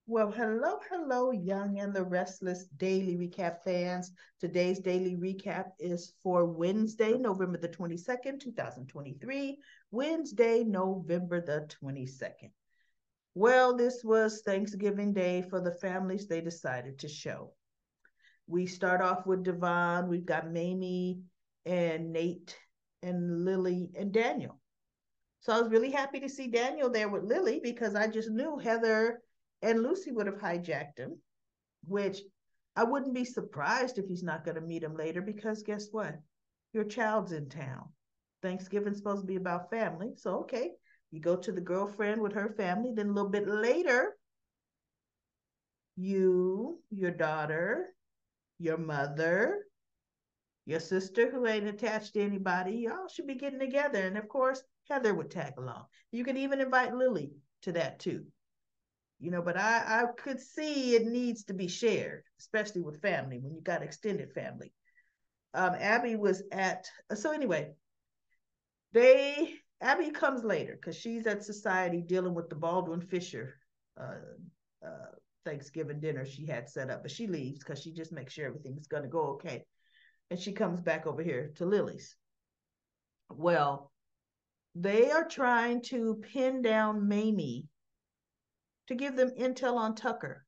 Well, hello, hello, Young and the Restless Daily Recap fans. Today's daily recap is for Wednesday, November the 22nd, 2023. Wednesday, November the 22nd. Well, this was Thanksgiving Day for the families they decided to show. We start off with Devon. We've got Mamie and Nate and Lily and Daniel. So I was really happy to see Daniel there with Lily because I just knew Heather and Lucy would have hijacked him, which I wouldn't be surprised if he's not going to meet him later because guess what? Your child's in town. Thanksgiving's supposed to be about family. So, okay, you go to the girlfriend with her family. Then a little bit later, you, your daughter, your mother, your sister who ain't attached to anybody, y'all should be getting together. And of course, Heather would tag along. You can even invite Lily to that too. But I could see it needs to be shared, especially with family when you got extended family. Abby was at, so anyway, Abby comes later because she's at society dealing with the Baldwin Fisher uh, uh, Thanksgiving dinner she had set up, but she leaves because she just makes sure everything's going to go okay. And she comes back over here to Lily's. Well, they are trying to pin down Mamie to give them intel on Tucker.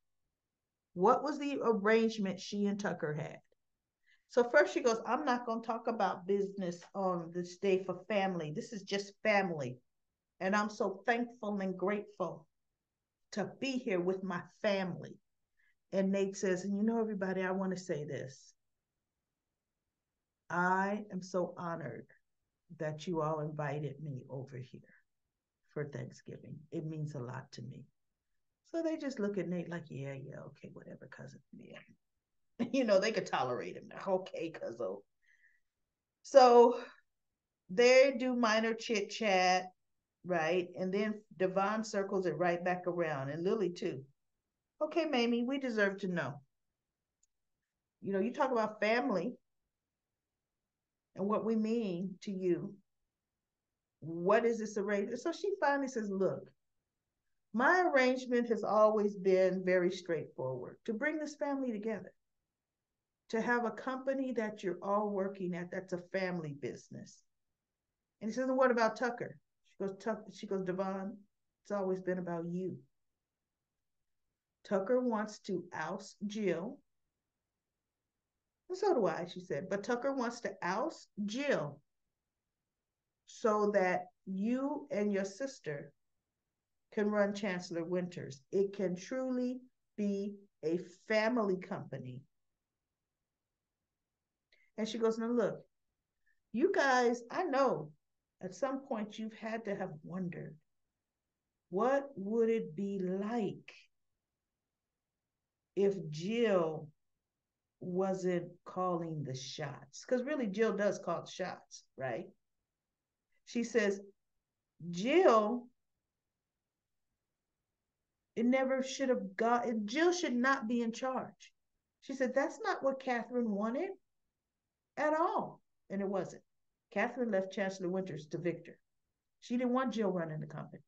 What was the arrangement she and Tucker had? So first she goes, I'm not going to talk about business on this day for family. This is just family. And I'm so thankful and grateful to be here with my family. And Nate says, and everybody, I want to say this. I am so honored that you all invited me over here for Thanksgiving. It means a lot to me. So they just look at Nate like, yeah, yeah, okay, whatever, cousin. Yeah. They could tolerate him. Okay, cuzzo. So they do minor chit chat, right? And then Devon circles it right back around, and Lily too. Okay, Mamie, we deserve to know. You talk about family and what we mean to you. What is this arrangement? So she finally says, look, my arrangement has always been very straightforward to bring this family together, to have a company that you're all working at that's a family business. And he says, what about Tucker? She goes, Devon, it's always been about you. Tucker wants to oust Jill. And so do I, she said. But Tucker wants to oust Jill so that you and your sister can run Chancellor Winters. It can truly be a family company. And she goes, now look, you guys, I know at some point you've had to have wondered, what would it be like if Jill wasn't calling the shots? Because really, Jill does call the shots, right? She says, Jill, it never should have got, Jill should not be in charge. She said, that's not what Catherine wanted at all. And it wasn't. Catherine left Chancellor Winters to Victor. She didn't want Jill running the company,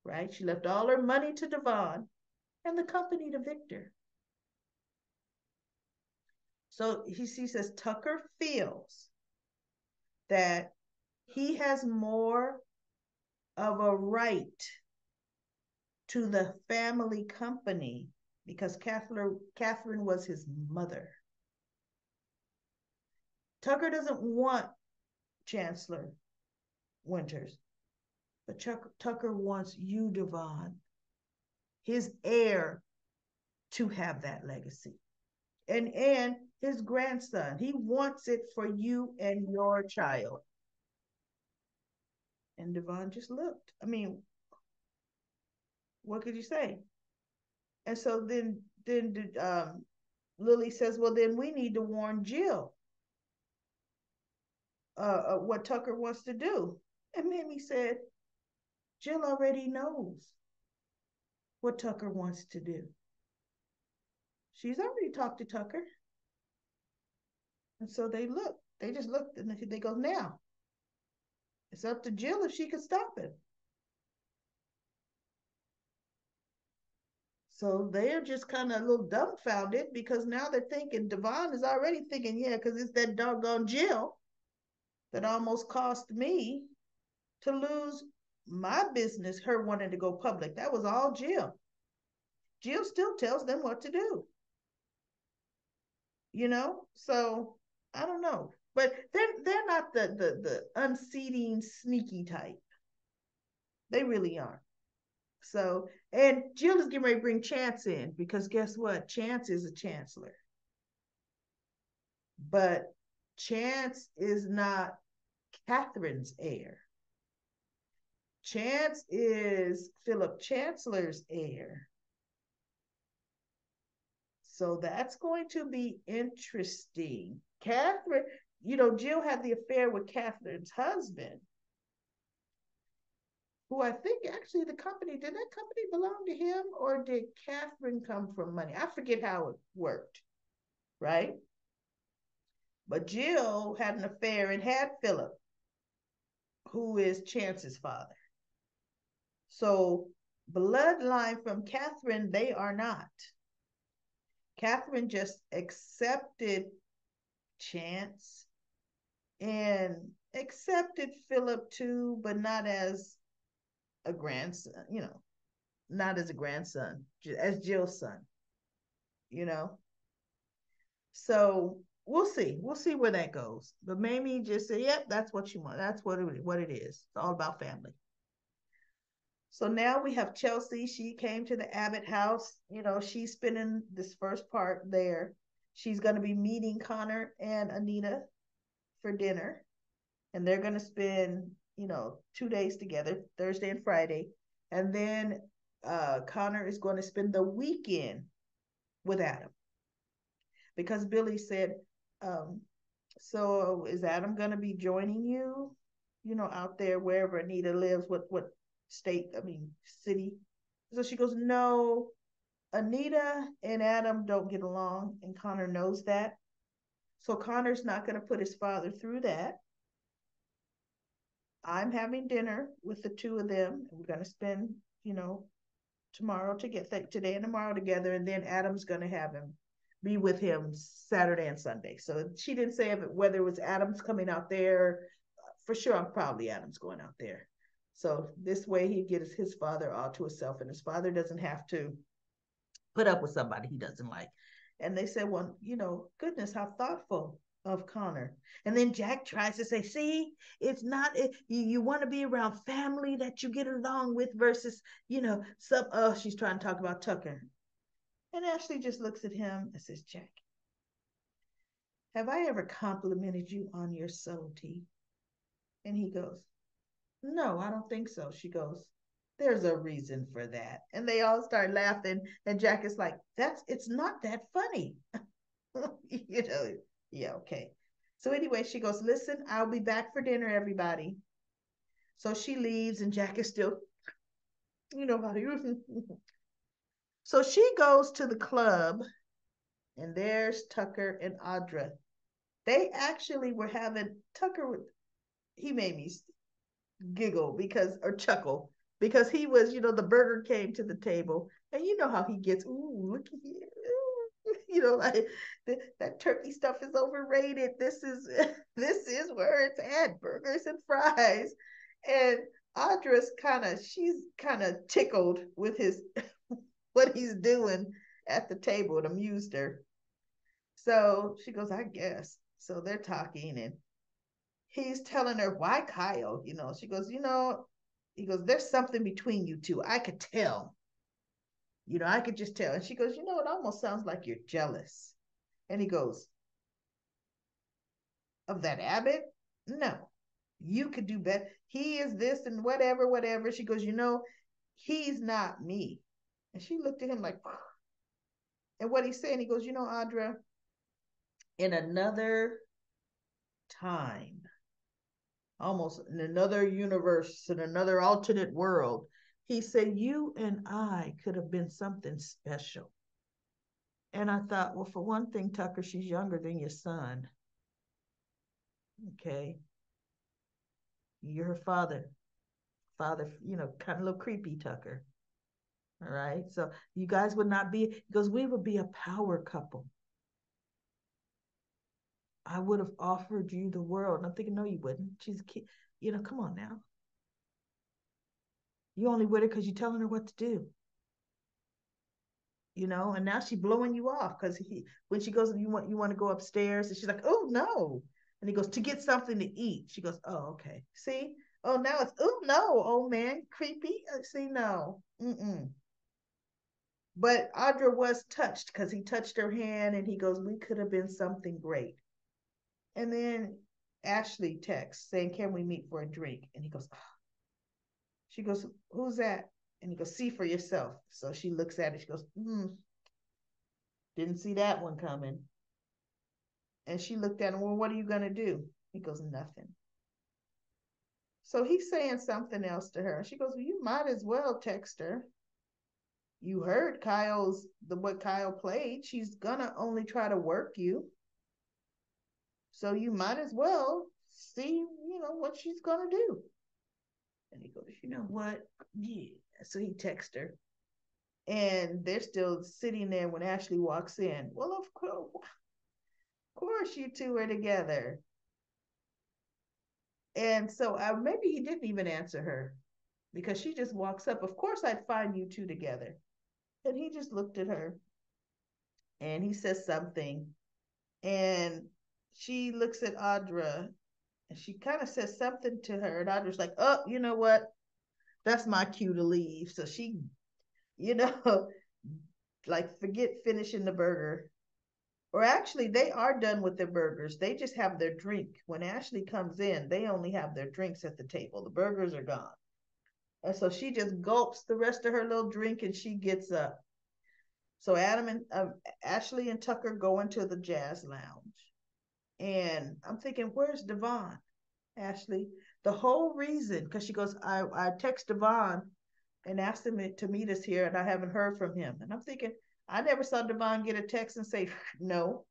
right? She left all her money to Devon and the company to Victor. So she says Tucker feels that he has more of a right to the family company because Catherine was his mother. Tucker doesn't want Chancellor Winters, but Tucker wants you, Devon, his heir, to have that legacy. And his grandson. He wants it for you and your child. And Devon just looked. I mean, what could you say? And so then Lily says, well, then we need to warn Jill what Tucker wants to do. And Mamie said, Jill already knows what Tucker wants to do. She's already talked to Tucker. And so they just looked and they go, now, it's up to Jill if she could stop it. So they're just kind of a little dumbfounded because now they're thinking, Devon is already thinking, yeah, because it's that doggone Jill that almost cost me to lose my business, her wanting to go public. That was all Jill. Jill still tells them what to do, you know? So I don't know. But they're not the unseating sneaky type. They really aren't. So and Jill is getting ready to bring Chance in because guess what? Chance is a chancellor. But Chance is not Catherine's heir. Chance is Philip Chancellor's heir. So that's going to be interesting. Catherine, Jill had the affair with Catherine's husband, who I think actually did that company belong to him or did Catherine come from money? I forget how it worked, right? But Jill had an affair and had Philip, who is Chance's father. So bloodline from Catherine, they are not. Catherine just accepted Chance and accepted Philip too, but not as a grandson, not as a grandson, as Jill's son, you know. So we'll see. We'll see where that goes. But Mamie just said, "Yep, that's what you want. That's what it is. It's all about family." So now we have Chelsea. She came to the Abbott house. She's spending this first part there. She's going to be meeting Connor and Anita for dinner, and they're going to spend 2 days together, Thursday and Friday, and then Connor is going to spend the weekend with Adam because Billy said, so is Adam going to be joining you, out there wherever Anita lives? What state? I mean, city. So she goes, no, Anita and Adam don't get along, and Connor knows that. So Connor's not going to put his father through that. I'm having dinner with the two of them. We're going to spend, tomorrow to get today and tomorrow together, and then Adam's going to have him be with him Saturday and Sunday. So she didn't say whether it was Adam's coming out there. For sure, I'm probably Adam's going out there. So this way he gets his father all to himself, and his father doesn't have to put up with somebody he doesn't like. And they said, well, goodness, how thoughtful of Connor. And then Jack tries to say, see, it's not, you want to be around family that you get along with versus, she's trying to talk about Tucker. And Ashley just looks at him and says, Jack, have I ever complimented you on your subtlety? And he goes, no, I don't think so. She goes, there's a reason for that. And they all start laughing. And Jack is like, it's not that funny. Yeah, okay. So anyway, she goes, listen, I'll be back for dinner, everybody. So she leaves and Jack is still, how you. So she goes to the club and there's Tucker and Audra. They actually were having, he made me giggle or chuckle because he was, the burger came to the table and you know how he gets, ooh, look here. Like that turkey stuff is overrated. This is where it's at, burgers and fries. And she's kind of tickled with his what he's doing at the table. It amused her. So she goes, I guess. So they're talking and he's telling her, why Kyle? She goes, he goes, there's something between you two. I could tell. I could just tell. And she goes, it almost sounds like you're jealous. And he goes, of that Abbott? No. You could do better. He is this and whatever, whatever. She goes, he's not me. And she looked at him like, and what he's saying, he goes, Audra, in another time, almost in another universe, in another alternate world, he said, you and I could have been something special. And I thought, well, for one thing, Tucker, she's younger than your son. Okay. You're her father. Kind of a little creepy, Tucker. All right. So you guys would not be, because we would be a power couple. I would have offered you the world. And I'm thinking, no, you wouldn't. She's a kid. Come on now. You only with her because you're telling her what to do. And now she's blowing you off because when she goes, you want to go upstairs, and she's like, oh no. And he goes, to get something to eat. She goes, oh, okay. See? Oh, now it's, oh no, old man, creepy. See, no. Mm-mm. But Audra was touched because he touched her hand and he goes, we could have been something great. And then Ashley texts saying, can we meet for a drink? And he goes, oh. She goes, who's that? And he goes, see for yourself. So she looks at it. She goes, didn't see that one coming. And she looked at him, well, what are you going to do? He goes, nothing. So he's saying something else to her. She goes, well, you might as well text her. You heard what Kyle played. She's going to only try to work you. So you might as well see, what she's going to do. And he goes, you know what? Yeah. So he texts her. And they're still sitting there when Ashley walks in. Well, of course you two are together. And so maybe he didn't even answer her because she just walks up. Of course I'd find you two together. And he just looked at her and he says something. And she looks at Audra and she kind of says something to her. And Audra's like, oh, you know what? That's my cue to leave. So she, like forget finishing the burger. Or actually, they are done with their burgers. They just have their drink. When Ashley comes in, they only have their drinks at the table. The burgers are gone. And so she just gulps the rest of her little drink and she gets up. So Ashley and Tucker go into the jazz lounge. And I'm thinking, where's Devon? Ashley, the whole reason, because she goes, I text Devon and asked him to meet us here, and I haven't heard from him. And I'm thinking, I never saw Devon get a text and say no,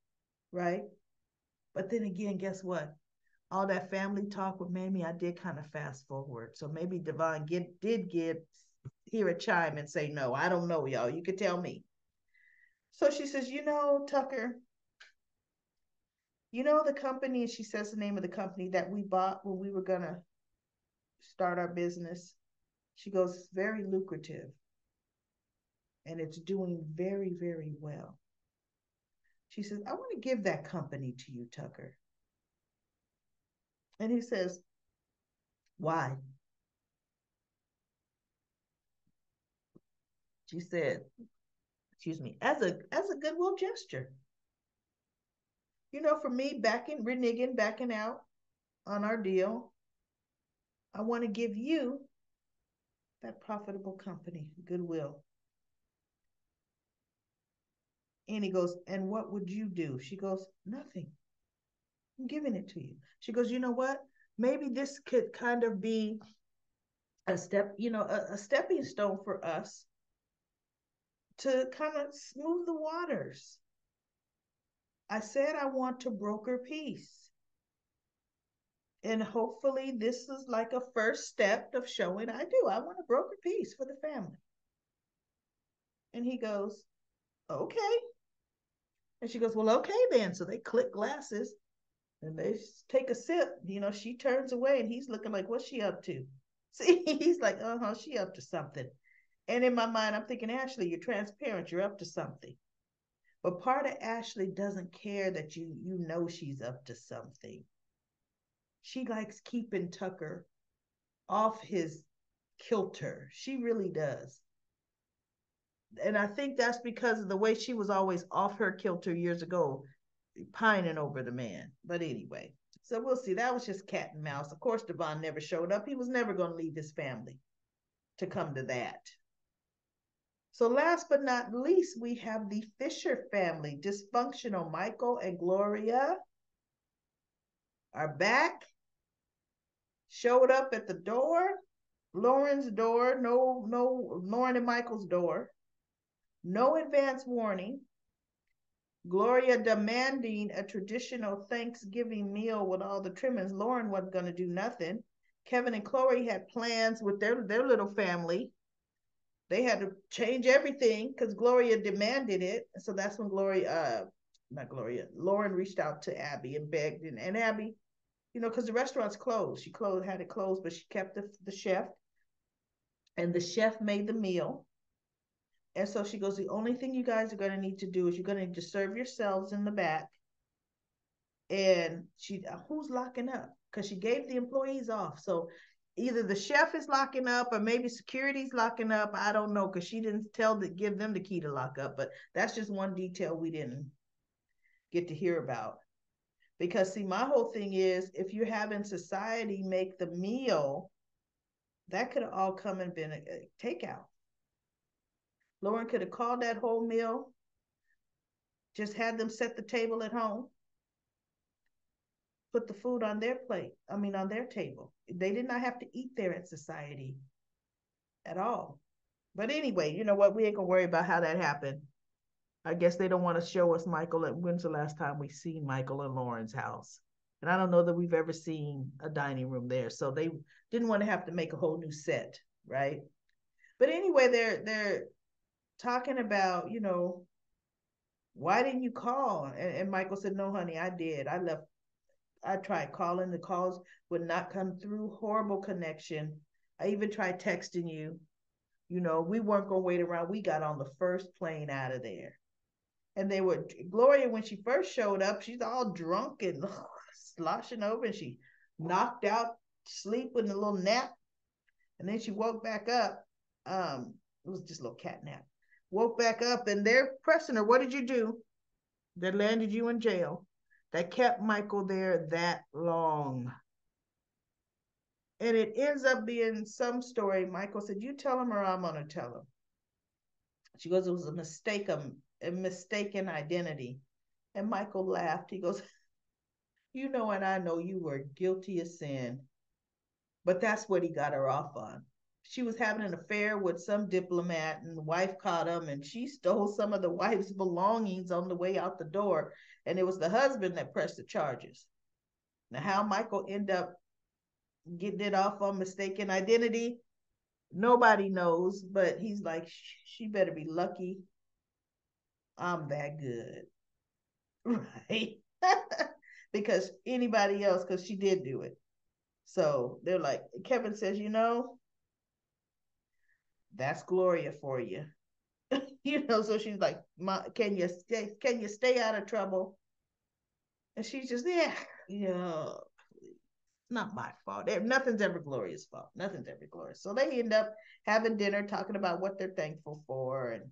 right? But then again, guess what? All that family talk with Mamie, I did kind of fast forward. So maybe Devon did hear a chime and say no. I don't know, y'all. You could tell me. So she says, Tucker, the company, and she says the name of the company that we bought when we were going to start our business. She goes, it's very lucrative and it's doing very, very well. She says, I want to give that company to you, Tucker. And he says, why? She said, excuse me, as a goodwill gesture. For me, backing out on our deal, I want to give you that profitable company, goodwill. And he goes, and what would you do? She goes, nothing. I'm giving it to you. She goes, you know what? Maybe this could kind of be a step, a stepping stone for us to kind of smooth the waters. I said I want to broker peace. And hopefully this is like a first step of showing I do. I want to broker peace for the family. And he goes, okay. And she goes, well, okay then. So they click glasses and they take a sip. She turns away and he's looking like, what's she up to? See, he's like, she up to something. And in my mind, I'm thinking, Ashley, you're transparent. You're up to something. But part of Ashley doesn't care that you know she's up to something. She likes keeping Tucker off his kilter. She really does. And I think that's because of the way she was always off her kilter years ago, pining over the man. But anyway, so we'll see. That was just cat and mouse. Of course, Devon never showed up. He was never going to leave his family to come to that. So last but not least, we have the Fisher family. Dysfunctional Michael and Gloria are back. Showed up at the door, Lauren's door, no, Lauren and Michael's door. No advance warning. Gloria demanding a traditional Thanksgiving meal with all the trimmings. Lauren wasn't going to do nothing. Kevin and Chloe had plans with their little family they had to change everything because Gloria demanded it. So that's when not Gloria, Lauren reached out to Abby and begged, and Abby, because the restaurant's closed. She had it closed, but she kept the chef, and the chef made the meal. And so she goes, the only thing you guys are going to need to do is you're going to need to serve yourselves in the back. And who's locking up? Because she gave the employees off. So either the chef is locking up or maybe security's locking up. I don't know, because she didn't give them the key to lock up. But that's just one detail we didn't get to hear about. Because see, my whole thing is, if you're having society make the meal, that could have all come and been a takeout. Lauren could have called that whole meal, just had them set the table at home, put the food on their plate, on their table. They did not have to eat there at society at all. But anyway, you know what? We ain't gonna worry about how that happened. I guess they don't want to show us Michael. When's the last time we seen Michael in Lauren's house? And I don't know that we've ever seen a dining room there. So they didn't want to have to make a whole new set, right? But anyway, they're talking about, why didn't you call? And Michael said, no, honey, I did. I tried calling. The calls would not come through. Horrible connection. I even tried texting you. We weren't going to wait around. We got on the first plane out of there. And Gloria, when she first showed up, she's all drunk and sloshing over, and she knocked out sleep with a little nap. And then she woke back up. It was just a little cat nap. Woke back up, and they're pressing her. What did you do that landed you in jail, that kept Michael there that long? And it ends up being some story. Michael said, you tell him or I'm going to tell him. She goes, it was a mistaken identity. And Michael laughed. He goes, and I know you were guilty of sin. But that's what he got her off on. She was having an affair with some diplomat, and the wife caught him, and she stole some of the wife's belongings on the way out the door. And it was the husband that pressed the charges. Now, how Michael ended up getting it off on mistaken identity, nobody knows, but he's like, she better be lucky I'm that good. Right? Because anybody else, because she did do it. So they're like, Kevin says, that's Gloria for you. So she's like, can you stay out of trouble? And she's just, it's not my fault. Nothing's ever Gloria's fault. Nothing's ever Gloria's. So they end up having dinner, talking about what they're thankful for, and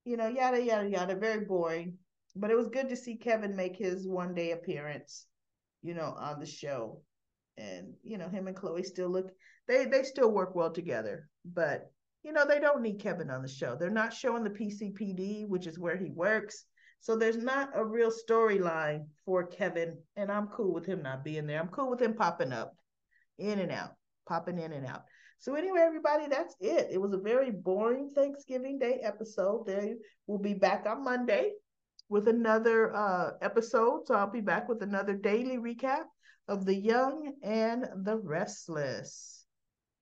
yada yada yada. Very boring, but it was good to see Kevin make his one-day appearance, on the show. And him and Chloe still look, they still work well together, but they don't need Kevin on the show. They're not showing the PCPD, which is where he works. So there's not a real storyline for Kevin, and I'm cool with him not being there. I'm cool with him popping up, in and out, popping in and out. So anyway, everybody, that's it. It was a very boring Thanksgiving Day episode. They will be back on Monday with another episode. So I'll be back with another daily recap of The Young and the Restless.